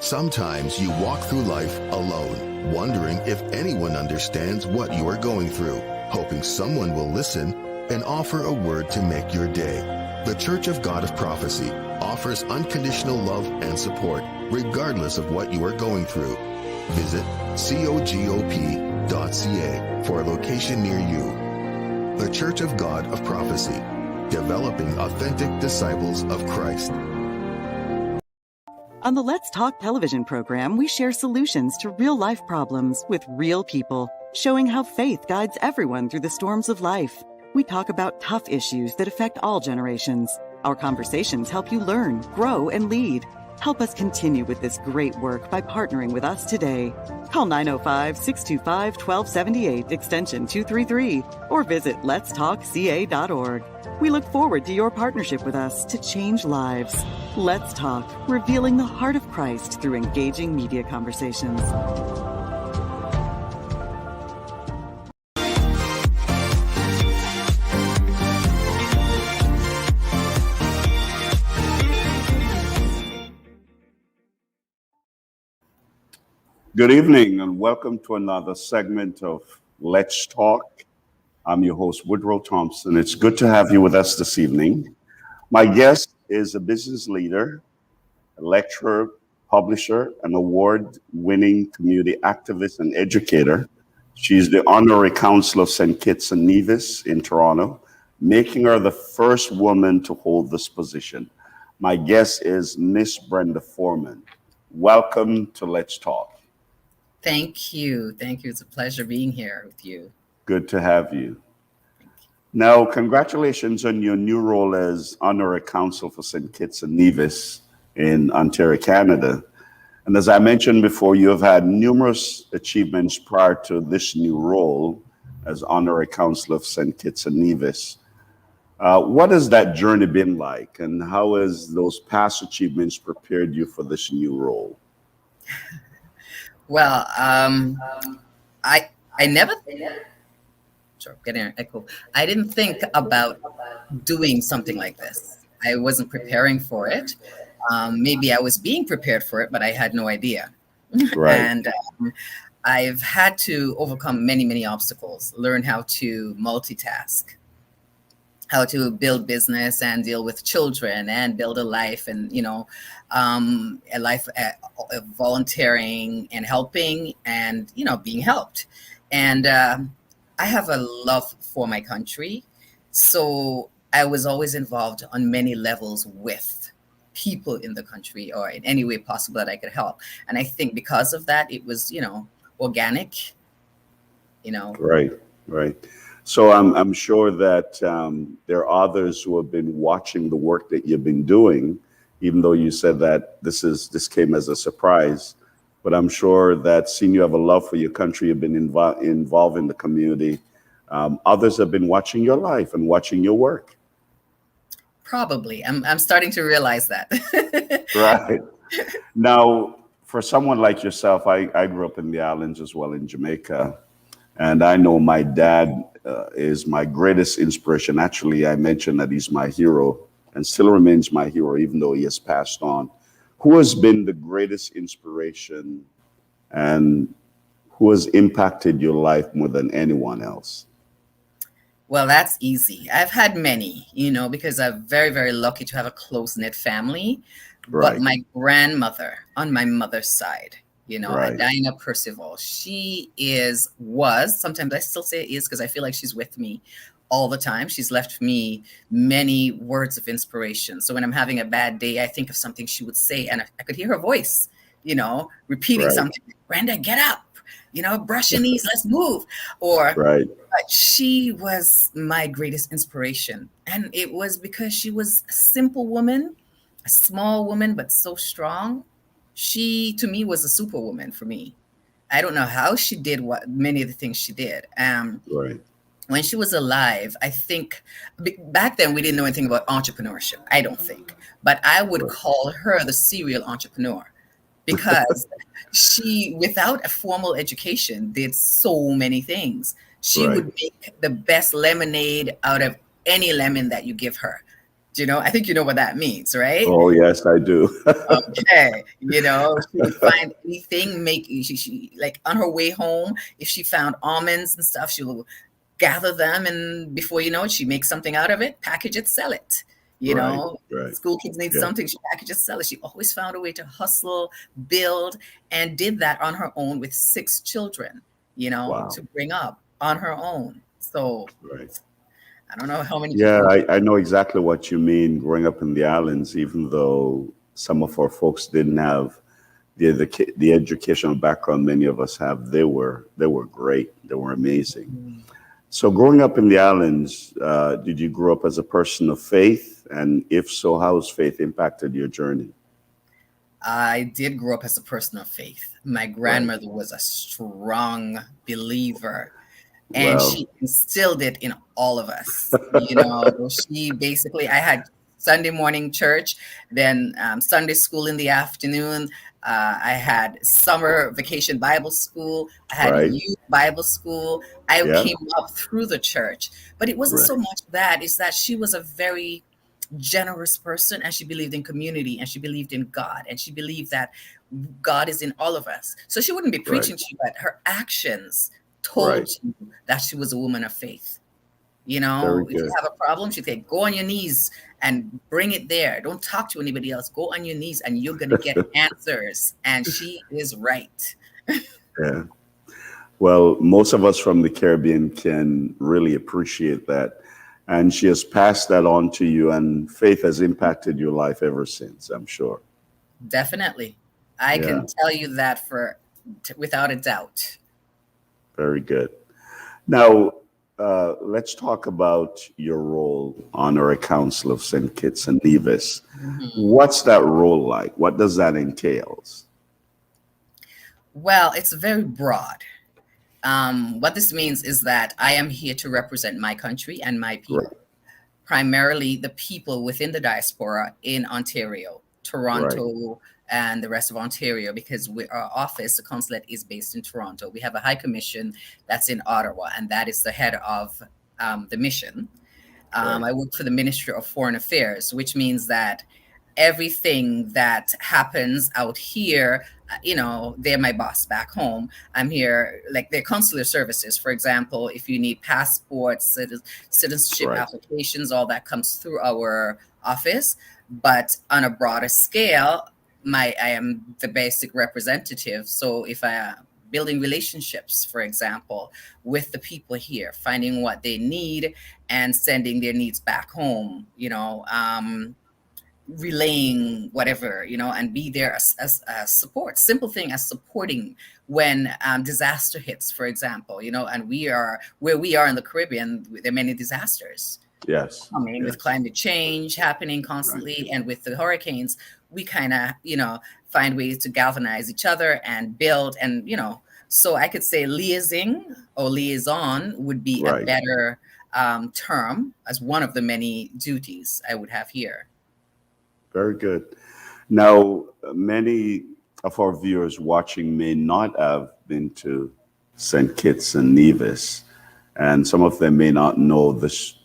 Sometimes you walk through life alone, wondering if anyone understands what you are going through, hoping someone will listen and offer a word to make your day. The Church of God of Prophecy offers unconditional love and support, regardless of what you are going through. Visit cogop.ca for a location near you. The Church of God of Prophecy, developing authentic disciples of Christ. On the Let's Talk television program, we share solutions to real-life problems with real people, showing how faith guides everyone through the storms of life. We talk about tough issues that affect all generations. Our conversations help you learn, grow, and lead. Help us continue with this great work by partnering with us today. Call 905-625-1278, extension 233, or visit letstalkca.org. We look forward to your partnership with us to change lives. Let's Talk, revealing the heart of Christ through engaging media conversations. Good evening and welcome to another segment of Let's Talk. I'm your host, Woodroe Thompson. It's good to have you with us this evening. My guest is a business leader, a lecturer, publisher, and award-winning community activist and educator. She's the Honorary Consul of St. Kitts and Nevis in Toronto, making her the first woman to hold this position. My guest is Miss Brenda Foreman. Welcome to Let's Talk. Thank you. Thank you. It's a pleasure being here with you. Good to have you. Now, congratulations on your new role as Honorary Consul for St. Kitts and Nevis in Ontario, Canada. And as I mentioned before, you have had numerous achievements prior to this new role as Honorary Consul of St. Kitts and Nevis. What has that journey been like, and how has those past achievements prepared you for this new role? Well, I never. Sorry, getting an echo. I didn't think about doing something like this. I wasn't preparing for it. Maybe I was being prepared for it, but I had no idea. Right. And I've had to overcome many, many obstacles, learn how to multitask, how to build business and deal with children and build a life, and a life volunteering and helping and being helped. And I have a love for my country, so I was always involved on many levels with people in the country, or in any way possible that I could help. And I think because of that, it was organic. Right. So I'm sure that there are others who have been watching the work that you've been doing, even though you said that this came as a surprise. But I'm sure that seeing you have a love for your country, you've been involved in the community. Others have been watching your life and watching your work. Probably. I'm starting to realize that. Right. Now, for someone like yourself, I grew up in the islands as well, in Jamaica. And I know my dad is my greatest inspiration. Actually, I mentioned that he's my hero and still remains my hero, even though he has passed on. Who has been the greatest inspiration and who has impacted your life more than anyone else? Well, that's easy. I've had many, because I'm very, very lucky to have a close-knit family. Right. But my grandmother on my mother's side, Right. Adina Percival, she was, sometimes I still say is because I feel like she's with me all the time. She's left me many words of inspiration. So when I'm having a bad day, I think of something she would say, and I could hear her voice, repeating Right. something. Brenda, get up, brush your knees, let's move. Or Right. But she was my greatest inspiration. And it was because she was a simple woman, a small woman, but so strong. She, to me, was a superwoman for me. I don't know how she did many of the things she did. Right. When she was alive, I think back then we didn't know anything about entrepreneurship, I don't think. But I would call her the serial entrepreneur because she, without a formal education, did so many things. She would make the best lemonade out of any lemon that you give her. Do you know? I think you know what that means, right? Oh, yes, I do. Okay, she would find anything, she like on her way home, if she found almonds and stuff, she will gather them, and before you know it, she makes something out of it, package it, sell it. Right, right. School kids need Yeah. something, she packages, sell it. She always found a way to hustle, build, and did that on her own with 6 children, Wow. to bring up on her own. So Right. I don't know how many Yeah, people. I know exactly what you mean growing up in the islands, even though some of our folks didn't have the educational background many of us have. They were great. They were amazing. So growing up in the islands, did you grow up as a person of faith? And if so, how has faith impacted your journey? I did grow up as a person of faith. My Right. grandmother was a strong believer, and Well, she instilled it in all of us. She basically, I had Sunday morning church, then Sunday school in the afternoon. I had summer vacation Bible school. I had right. youth Bible school. I Yeah. came up through the church, but it wasn't so Right. much that. It's that she was a very generous person, and she believed in community, and she believed in God, and she believed that God is in all of us. So she wouldn't be Right. preaching to you, but her actions told Right. you that she was a woman of faith. Very If you good. have a problem, she'd say, go on your knees and bring it there. Don't talk to anybody else. Go on your knees and you're going to get answers. And she is right. Yeah. Well, most of us from the Caribbean can really appreciate that. And she has passed that on to you, and faith has impacted your life ever since, I'm sure. Definitely. I Yeah, can tell you that without a doubt. very good. Now, let's talk about your role, Honorary Consul of St. Kitts and Nevis. Mhm. What's that role like? What does that entail? Well, it's very broad. What this means is that I am here to represent my country and my Right, people, primarily the people within the diaspora in Ontario, right, Toronto, and the rest of Ontario, because our office, the consulate, is based in Toronto. We have a high commission that's in Ottawa, and that is the head of the mission. right, I work for the Ministry of Foreign Affairs, which means that everything that happens out here, they're my boss back home. I'm here, like their consular services, for example, if you need passports, citizenship right, applications, all that comes through our office. But on a broader scale, I am the basic representative. So if I building relationships, for example, with the people here, finding what they need and sending their needs back home, relaying whatever, and be there as support. Simple thing as supporting when disaster hits, for example, and where we are in the Caribbean, there are many disasters yes, coming with yes, climate change happening right. constantly, and with the hurricanes. We kind of find ways to galvanize each other and build, and so I could say liaising or liaison would be a Right. better term, as one of the many duties I would have here. Very good. Now, many of our viewers watching may not have been to St. Kitts and Nevis, and some of them may not know this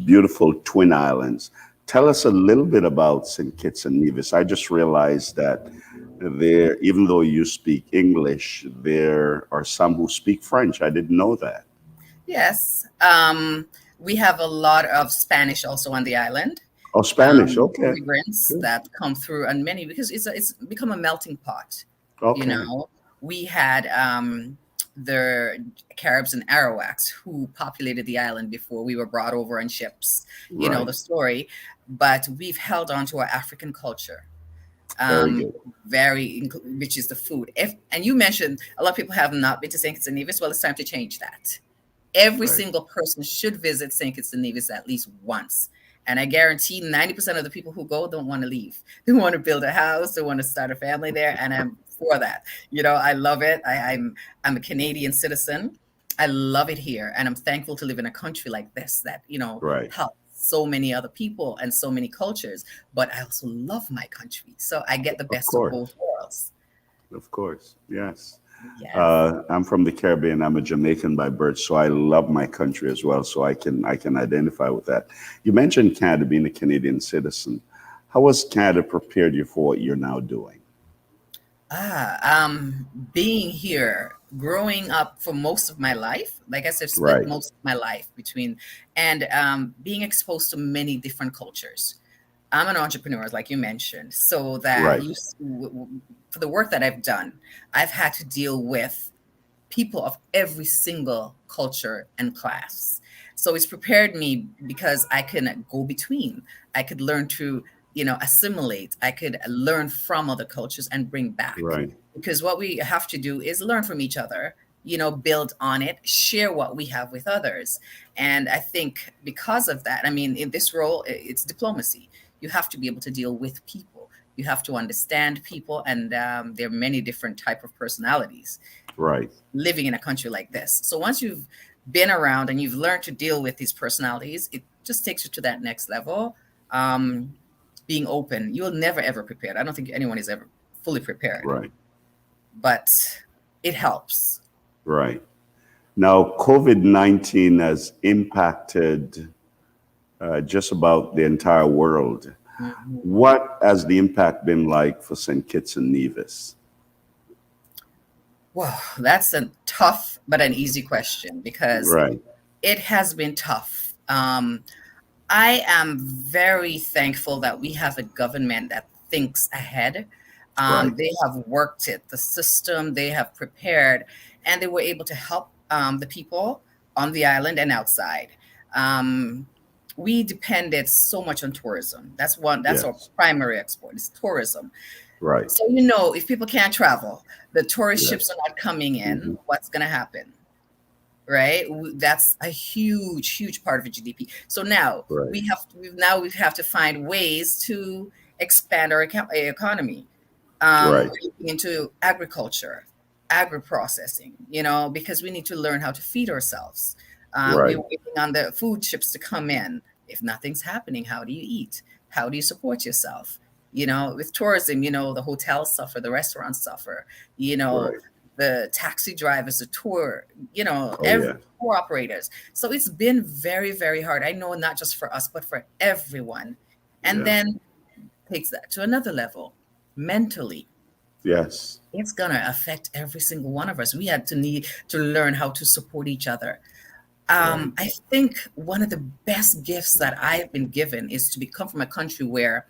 beautiful twin islands. Tell us a little bit about St. Kitts and Nevis. I just realized that there, even though you speak English, there are some who speak French. I didn't know that. Yes, we have a lot of Spanish also on the island. Oh, Spanish. Okay. Immigrants Good. that come through, and many, because it's become a melting pot. You Okay. know, we had the Caribs and Arawaks who populated the island before we were brought over on ships. You know Right. the story, but we've held on to our African culture. Very Um, good. which is the food. And you mentioned a lot of people have not been to St. Kitts and Nevis. Well, it's time to change that. Every Right. single person should visit St. Kitts and Nevis at least once. And I guarantee 90% of the people who go don't want to leave. They want to build a house, they want to start a family there. And I'm for that. I love it. I'm a Canadian citizen. I love it here. And I'm thankful to live in a country like this that, Right. helps so many other people and so many cultures. But I also love my country. So I get the Of best of course. both worlds. Of course. Yes. Yes. I'm from the Caribbean. I'm a Jamaican by birth, so I love my country as well. So I can identify with that. You mentioned Canada being a Canadian citizen. How has Canada prepared you for what you're now doing? Being here, growing up for most of my life, like I said, spent Right, most of my life between, and being exposed to many different cultures. I'm an entrepreneur, like you mentioned, so that right, you, for the work that I've done, I've had to deal with people of every single culture and class. So it's prepared me because I can go between. I could learn to, assimilate. I could learn from other cultures and bring back. right, Because what we have to do is learn from each other, build on it, share what we have with others. And I think because of that, I mean, in this role, it's diplomacy. You have to be able to deal with people. You have to understand people, and there are many different type of personalities right, living in a country like this. So once you've been around and you've learned to deal with these personalities, it just takes you to that next level. Being open, you'll never ever prepared. I don't think anyone is ever fully prepared, right, but it helps. right. Now, COVID-19 has impacted just about the entire world. Mhm. What has the impact been like for St. Kitts and Nevis? Well, that's a tough but an easy question because Right, it has been tough. I am very thankful that we have a government that thinks ahead. right, They have worked it, the system, they have prepared, and they were able to help the people on the island and outside. Um, we depended so much on tourism. That's our yes, primary export is tourism. right, So, if people can't travel, the tourist ships are yes, not coming in, hmm, what's going to happen? Right? That's a huge, huge part of the GDP. So now right, we have to find ways to expand our economy, right, looking into agriculture, agri processing. Because we need to learn how to feed ourselves. We're right, waiting on the food ships to come in. If nothing's happening, how do you eat? How do you support yourself? With tourism, the hotels suffer, the restaurants suffer. You know, right. the taxi drivers, the tour, Oh, every yeah, tour operators. So it's been very, very hard. I know not just for us, but for everyone. And yeah, then takes that to another level. Mentally, yes, it's gonna affect every single one of us. We had to need to learn how to support each other. right, I think one of the best gifts that I've been given is to come from a country where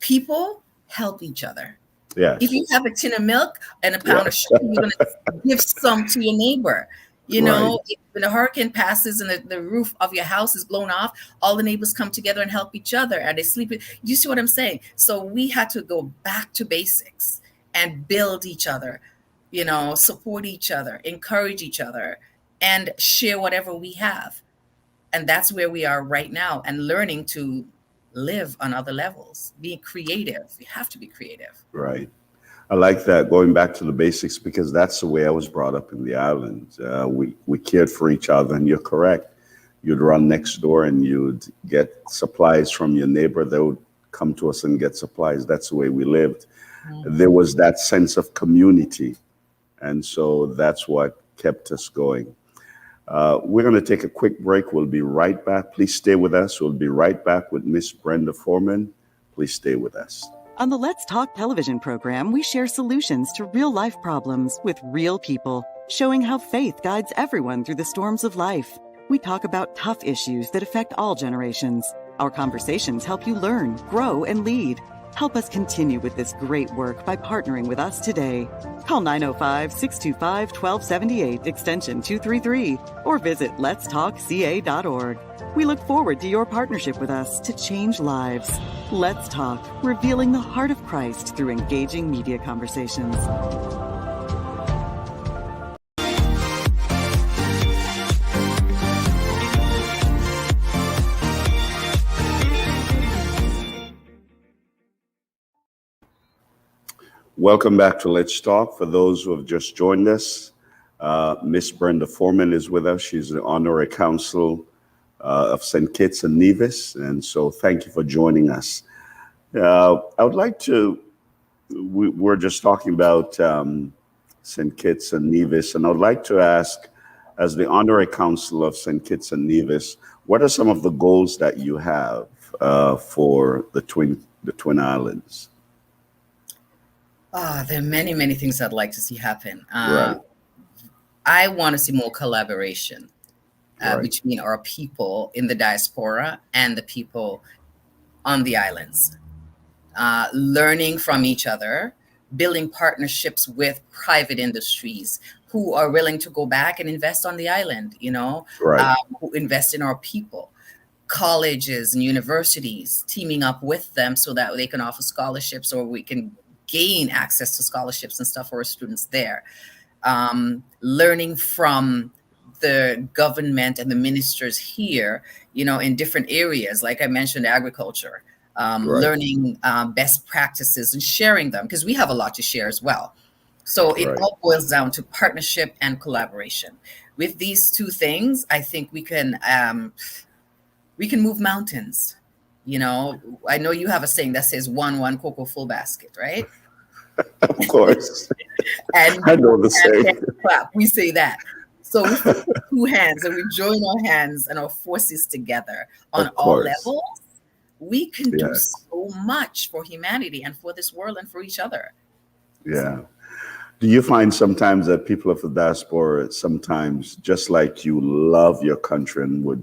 people help each other. If you yes, have a tin of milk and a yeah, pound of sugar, you're going to give some to your neighbor. right, If when a hurricane passes and the roof of your house is blown off, all the neighbors come together and help each other and they sleep. You see what I'm saying? So we had to go back to basics and build each other, support each other, encourage each other, and share whatever we have. And that's where we are right now and learning to live on other levels, being creative. You have to be creative. right. I like that, going back to the basics, because that's the way I was brought up in the islands. We cared for each other, and you're correct. You'd run next door and you'd get supplies from your neighbor. They would come to us and get supplies. That's the way we lived. There was that sense of community, and so that's what kept us going. We're going to take a quick break. We'll be right back. Please stay with us. We'll be right back with Miss Brenda Foreman. Please stay with us. On the Let's Talk television program, we share solutions to real life problems with real people, showing how faith guides everyone through the storms of life. We talk about tough issues that affect all generations. Our conversations help you learn, grow, and lead. Help us continue with this great work by partnering with us today. Call 905-625-1278, extension 233, or visit letstalkca.org. We look forward to your partnership with us to change lives. Let's Talk, revealing the heart of Christ through engaging media conversations. Welcome back to Let's Talk. For those who have just joined us, Miss Brenda Foreman is with us. She's the Honorary Consul of St. Kitts and Nevis, and so thank you for joining us. I would like to, we're just talking about St. Kitts and Nevis. And I'd like to ask, as the Honorary Consul of St. Kitts and Nevis, what are some of the goals that you have for the Twin Islands? There are many, many things I'd like to see happen. Right. I want to see more collaboration Right. between our people in the diaspora and the people on the islands, learning from each other, building partnerships with private industries who are willing to go back and invest on the island, Right. who invest in our people. Colleges and universities teaming up with them so that they can offer scholarships, or we can gain access to scholarships and stuff for our students there. Learning from the government and the ministers here, in different areas, like I mentioned, agriculture, Right. learning best practices and sharing them, because we have a lot to share as well. So it Right. all boils down to partnership and collaboration. With these two things, I think we can move mountains. I know you have a saying that says one cocoa full basket, right? Of course. And I know the saying. clap, we say that. So we put two hands and we join our hands and our forces together on Of all course. levels. We can do Yes. so much for humanity and for this world and for each other. Yeah. Do you find sometimes that people of the diaspora sometimes, just like you, love your country and would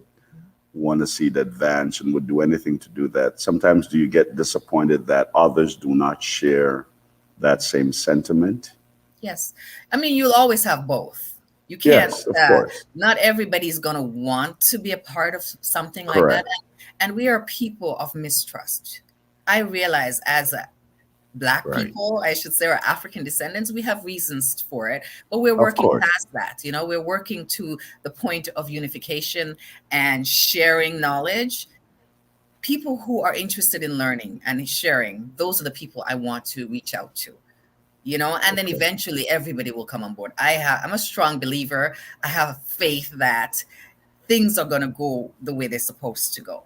want to see it advance and would do anything to do that? Sometimes do you get disappointed that others do not share that same sentiment? Yes. I mean, you'll always have both. You can't, Yes, of course. not everybody's going to want to be a part of something like Correct. that. And we are people of mistrust. I realize as a Black Right. people, I should say, or African descendants, we have reasons for it, but we're Of working course. past that. We're working to the point of unification and sharing knowledge. People who are interested in learning and sharing, those are the people I want to reach out to. And then Okay. eventually everybody will come on board. I'm a strong believer. I have faith that things are going to go the way they're supposed to go.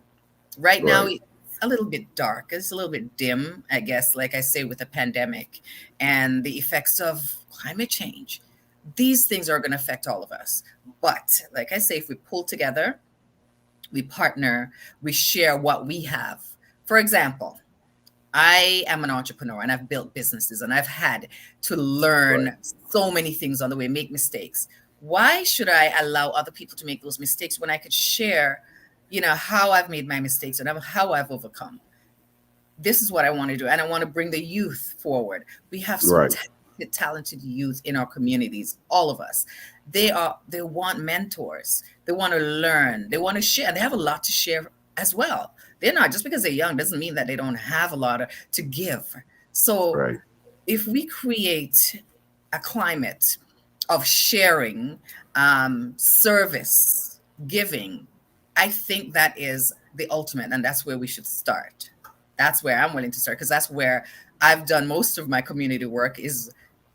Right now, Right. it's a little bit dark. It's a little bit dim, I guess, like I say, with the pandemic and the effects of climate change. These things are going to affect all of us. But like I say, if we pull together, we partner, we share what we have. For example, I am an entrepreneur and I've built businesses and I've had to learn Right. so many things on the way, make mistakes. Why should I allow other people to make those mistakes when I could share, how I've made my mistakes and how I've overcome? This is what I want to do. And I want to bring the youth forward. We have some Right. talented youth in our communities, all of us. They want mentors. They want to learn. They want to share. And they have a lot to share as well. They're not, just because they're young doesn't mean that they don't have a lot to give. So Right. if we create a climate of sharing, service, giving, I think that is the ultimate, and that's where we should start. That's where I'm willing to start, because that's where I've done most of my community work, is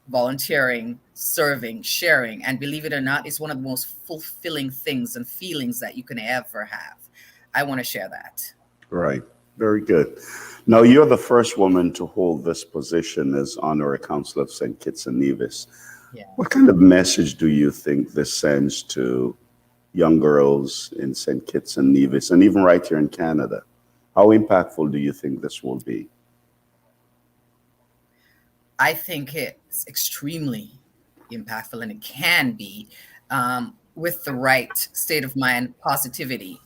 volunteering, serving, sharing. And believe it or not, it's one of the most fulfilling things and feelings that you can ever have. I want to share that. Right. Very good. Now, you're the first woman to hold this position as Honorary Consul of St. Kitts and Nevis. Yeah. What kind of message do you think this sends to young girls in St. Kitts and Nevis, and even right here in Canada? How impactful do you think this will be? I think it's extremely impactful, and it can be, with the right state of mind, positivity,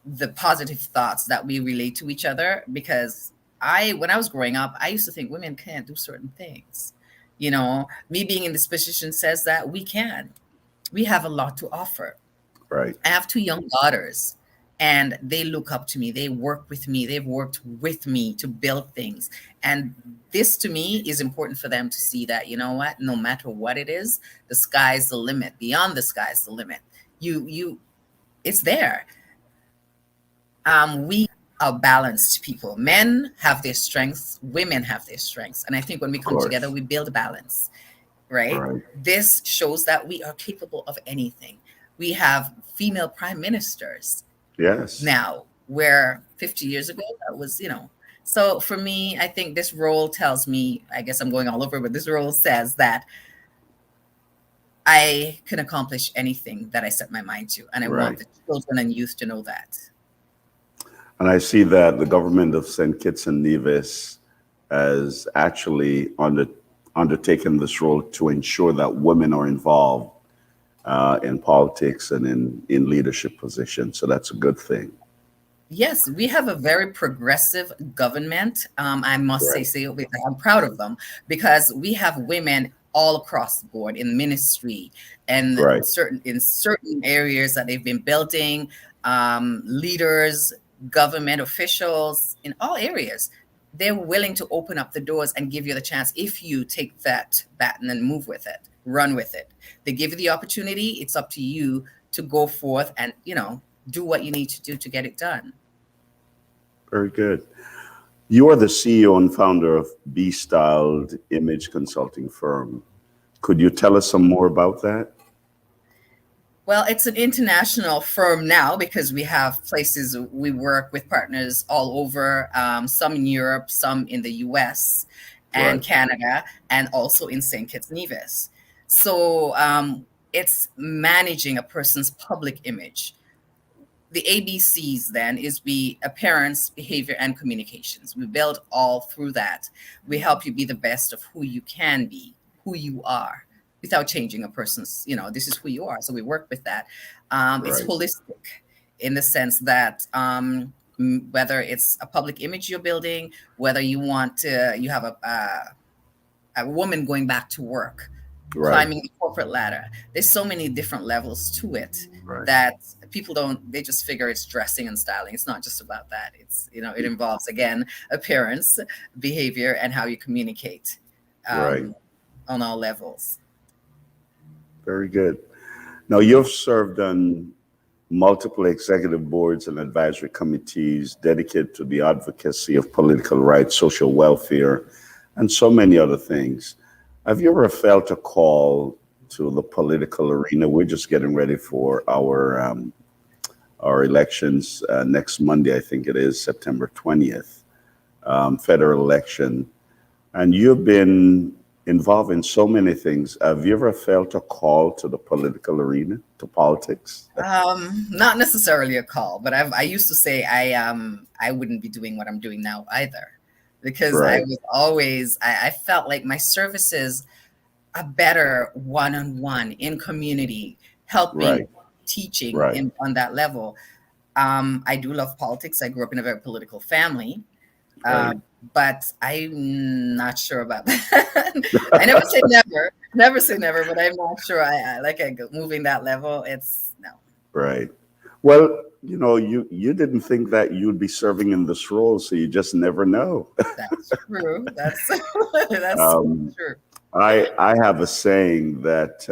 the positive thoughts that we relate to each other. Because when I was growing up, I used to think women can't do certain things. Me being in this position says that we can. We have a lot to offer. Right. I have two young daughters, and they look up to me. They work with me. They've worked with me to build things. And this, to me, is important for them to see that, what, no matter what it is, the sky's the limit. Beyond the sky's the limit. It's there. We are balanced people. Men have their strengths. Women have their strengths. And I think when we come course. together, we build a balance, right? Right. This shows that we are capable of anything. We have female prime ministers. Yes. Now, where 50 years ago, that was, So for me, I think this role tells me, I guess I'm going all over, but this role says that I can accomplish anything that I set my mind to. And I want Right. the children and youth to know that. And I see that the government of St. Kitts and Nevis has actually undertaken this role to ensure that women are involved in politics and in leadership positions. So that's a good thing. Yes, we have a very progressive government. I must Right. say, I'm proud of them because we have women all across the board in ministry and Right. in certain areas that they've been building, leaders, government officials in all areas. They're willing to open up the doors and give you the chance if you take that baton and move with it, run with it. They give you the opportunity. It's up to you to go forth and, do what you need to do to get it done. Very good. You are the CEO and founder of Be Styled Image Consulting Firm. Could you tell us some more about that? Well, it's an international firm now because we have places we work with partners all over, some in Europe, some in the US and Right. Canada, and also in St. Kitts Nevis. So it's managing a person's public image. The ABCs then is appearance, behavior, and communications. We build all through that. We help you be the best of who you can be, who you are, without changing a person's, this is who you are. So we work with that. It's Right. holistic in the sense that whether it's a public image you're building, whether you have a woman going back to work, Right. climbing the corporate ladder. There's so many different levels to it Right. that people they just figure it's dressing and styling. It's not just about that. It's, it involves, again, appearance, behavior, and how you communicate Right. on all levels. Very good. Now, you've served on multiple executive boards and advisory committees dedicated to the advocacy of political rights, social welfare, and so many other things. Have you ever felt a call to the political arena? We're just getting ready for our elections next Monday, I think it is, September 20th, federal election. And you've been involved in so many things. Have you ever felt a call to the political arena, to politics? Not necessarily a call, but I used to say I wouldn't be doing what I'm doing now either, because I Right. was always I felt like my services are better one-on-one in community, helping, Right. teaching Right. on that level. I do love politics. I grew up in a very political family. Right. But I'm not sure about that. I never say never, but I'm not sure. Moving that level. It's no. Right. Well, you didn't think that you'd be serving in this role, so you just never know. That's true. That's that's so Um, true. I have a saying that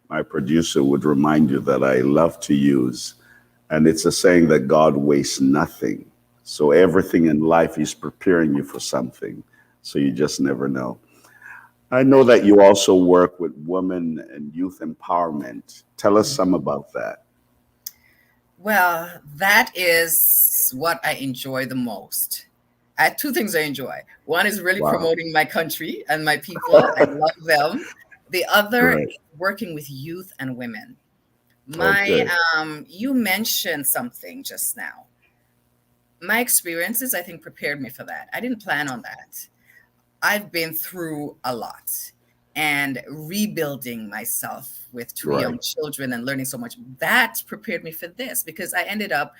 my producer would remind you that I love to use, and it's a saying that God wastes nothing. So everything in life is preparing you for something. So you just never know. I know that you also work with women and youth empowerment. Tell us some about that. Well, that is what I enjoy the most. I have two things I enjoy. One is really Wow. promoting my country and my people. I love them. The other Right. is working with youth and women. Okay. You mentioned something just now. My experiences, I think, prepared me for that. I didn't plan on that. I've been through a lot and rebuilding myself with two young Right. children and learning so much. That prepared me for this because I ended up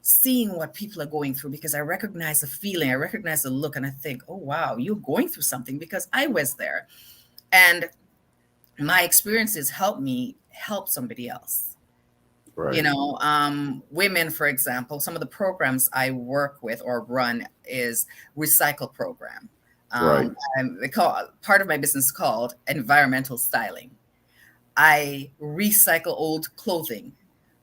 seeing what people are going through because I recognize the feeling, I recognize the look, and I think, oh, wow, you're going through something because I was there. And my experiences helped me help somebody else. Right. Women, for example, some of the programs I work with or run is recycle program. Right. Part of my business called environmental styling. I recycle old clothing,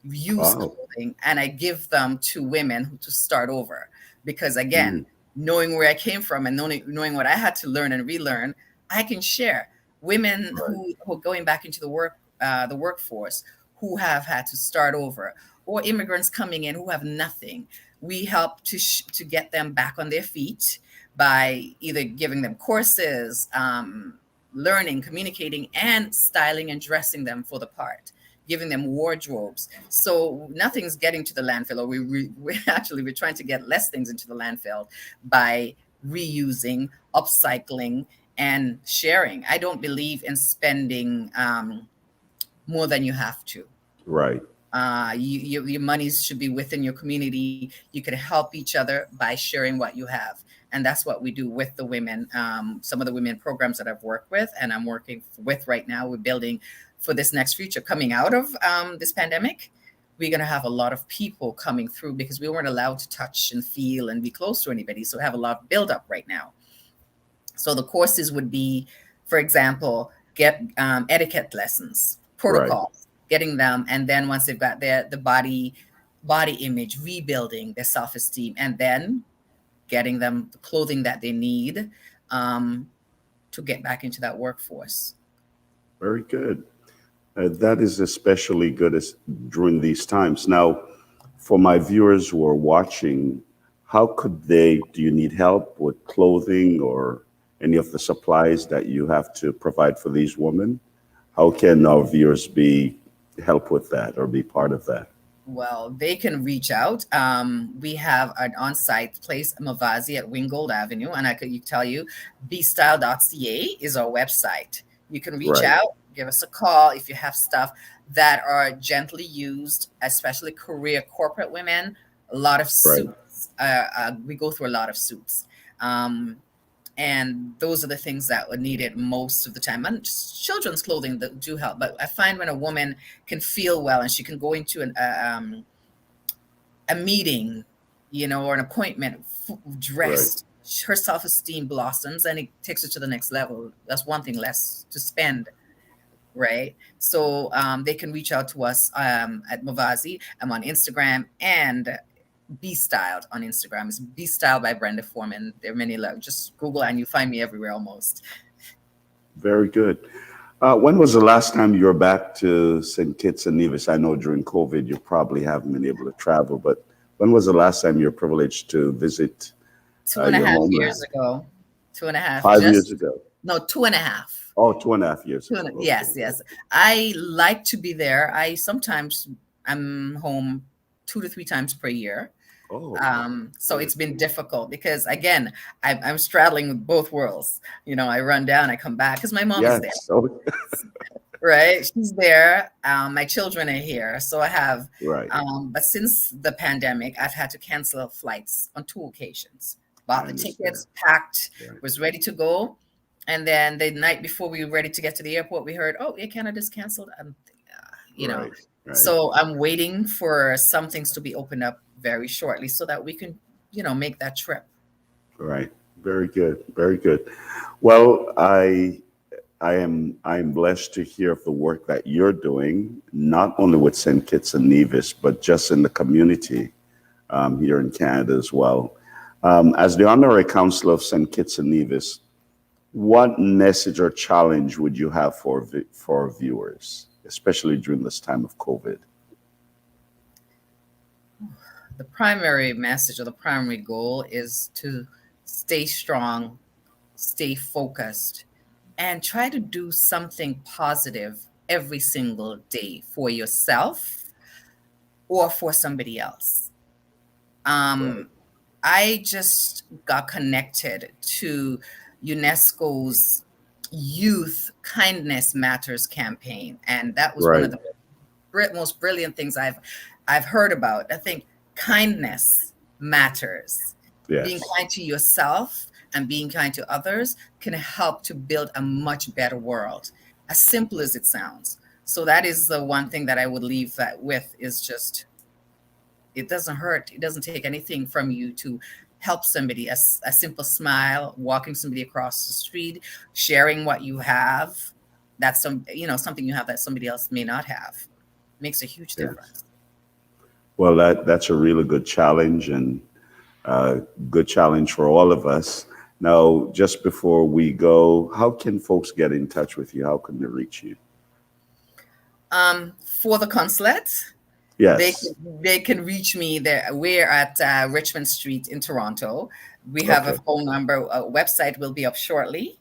used Wow. clothing, and I give them to women to start over. Because again, Mm. knowing where I came from and knowing what I had to learn and relearn, I can share. Women Right. who are going back into the workforce, who have had to start over, or immigrants coming in who have nothing. We help to get them back on their feet by either giving them courses, learning, communicating, and styling and dressing them for the part, giving them wardrobes. So nothing's getting to the landfill, or we're trying to get less things into the landfill by reusing, upcycling, and sharing. I don't believe in spending more than you have to. Right. Your monies should be within your community. You can help each other by sharing what you have. And that's what we do with the women. Some of the women programs that I've worked with and I'm working with right now, we're building for this next future coming out of this pandemic. We're going to have a lot of people coming through because we weren't allowed to touch and feel and be close to anybody. So we have a lot of buildup right now. So the courses would be, for example, get etiquette lessons, protocols, getting them. And then once they've got the body image, rebuilding their self-esteem, and then getting them the clothing that they need to get back into that workforce. Very good. That is especially good during these times. Now, for my viewers who are watching, how could do you need help with clothing or any of the supplies that you have to provide for these women? How can our viewers help with that or be part of that? Well, they can reach out. We have an on-site place, Mavazi at Wingold Avenue, and I could tell you, bstyle.ca is our website. You can reach out, give us a call if you have stuff that are gently used, especially career corporate women. A lot of suits. We go through a lot of suits. And those are the things that are needed most of the time. And children's clothing that do help. But I find when a woman can feel well and she can go into a meeting, or an appointment dressed, her self-esteem blossoms and it takes her to the next level. That's one thing less to spend. Right. So they can reach out to us at Mavazi. I'm on Instagram and Be Styled on Instagram. It's Be Styled by Brenda Foreman. There are many, just Google and you find me everywhere almost. Very good. When was the last time you were back to St. Kitts and Nevis? I know during COVID you probably haven't been able to travel, but when was the last time you were privileged to visit? 2.5 years ago. 2.5. 5 years ago. No, 2.5. Oh, 2.5 years ago. Okay. Yes. I like to be there. I'm home 2 to 3 times per year. Oh. So it's been difficult because again, I'm straddling with both worlds. I run down, I come back because my mom is there. So right. She's there. My children are here. So I have, but since the pandemic, I've had to cancel flights on 2 occasions. Bought the tickets, packed, was ready to go. And then the night before we were ready to get to the airport, we heard, Air Canada's canceled. So I'm waiting for some things to be opened up very shortly so that we can, make that trip. Right. Very good. Very good. Well, I am blessed to hear of the work that you're doing, not only with St. Kitts and Nevis, but just in the community here in Canada as well. As the Honorary Consul of St. Kitts and Nevis, what message or challenge would you have for viewers, especially during this time of COVID? The primary message or the primary goal is to stay strong, stay focused, and try to do something positive every single day for yourself or for somebody else. I just got connected to UNESCO's Youth Kindness Matters campaign. And that was one of the most brilliant things I've heard about. I think kindness matters. Yes. Being kind to yourself and being kind to others can help to build a much better world, as simple as it sounds. So that is the one thing that I would leave that with is just, it doesn't hurt. It doesn't take anything from you to help somebody. A simple smile, walking somebody across the street, sharing what you have. That's something you have that somebody else may not have. Makes a huge difference. Well, that's a really good challenge and good challenge for all of us. Now, just before we go, how can folks get in touch with you? How can they reach you? For the consulate, yes, they can reach me there. We're at Richmond Street in Toronto. We have a phone number. A website will be up shortly.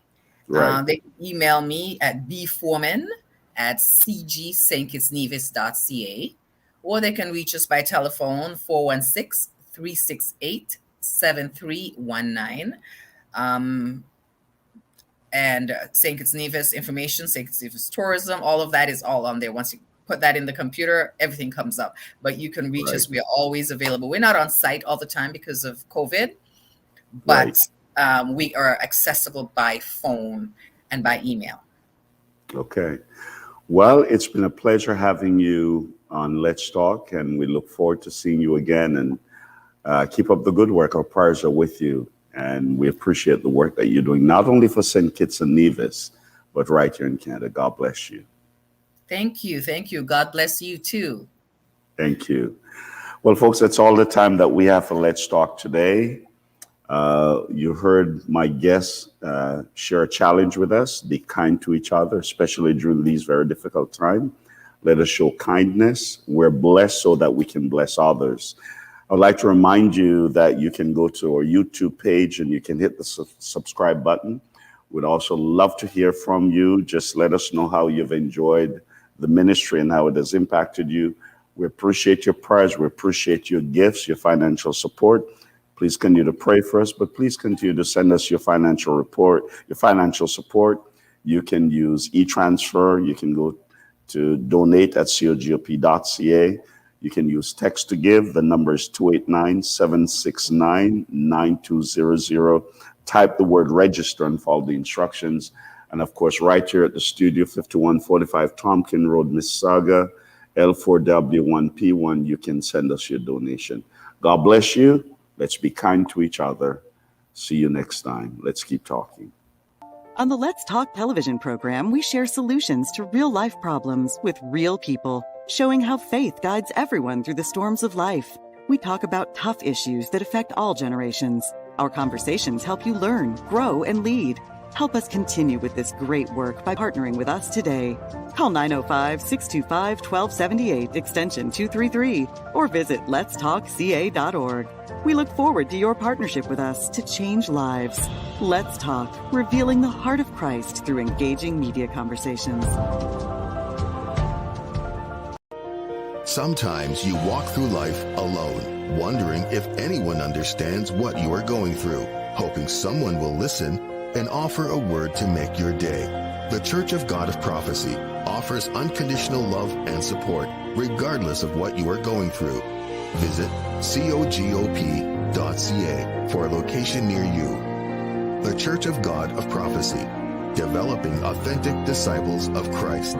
Right. They can email me at bforeman@cgstnevis.ca, or they can reach us by telephone 416-368-7319. And St. Kitts Nevis information, St. Kitts Nevis tourism, all of that is all on there. Once you put that in the computer, everything comes up. But you can reach us. We are always available. We're not on site all the time because of COVID, but we are accessible by phone and by email. Okay. Well, it's been a pleasure having you on Let's Talk, and we look forward to seeing you again. And keep up the good work. Our prayers are with you. And we appreciate the work that you're doing, not only for St. Kitts and Nevis, but right here in Canada. God bless you. Thank you. Thank you. God bless you too. Thank you. Well, folks, that's all the time that we have for Let's Talk today. You heard my guests share a challenge with us. Be kind to each other, especially during these very difficult times. Let us show kindness. We're blessed so that we can bless others. I'd like to remind you that you can go to our YouTube page and you can hit the subscribe button. We'd also love to hear from you. Just let us know how you've enjoyed the ministry and how it has impacted you. We appreciate your prayers. We appreciate your gifts, your financial support. Please continue to pray for us, but please continue to send us your financial support. You can use e-transfer. You can go to donate@cogop.ca. You can use text to give. The number is 289-769-9200. Type the word register and follow the instructions. And of course, right here at the studio, 5145 Tompkin Road, Mississauga, L4W1P1, you can send us your donation. God bless you. Let's be kind to each other. See you next time. Let's keep talking. On the Let's Talk television program, we share solutions to real-life problems with real people, showing how faith guides everyone through the storms of life. We talk about tough issues that affect all generations. Our conversations help you learn, grow, and lead. Help us continue with this great work by partnering with us today. Call 905-625-1278, extension 233, or visit letstalkca.org. We look forward to your partnership with us to change lives. Let's Talk, revealing the heart of Christ through engaging media conversations. Sometimes you walk through life alone, wondering if anyone understands what you are going through, hoping someone will listen and offer a word to make your day. The Church of God of Prophecy offers unconditional love and support, regardless of what you are going through. Visit cogop.ca for a location near you. The Church of God of Prophecy, developing authentic disciples of Christ.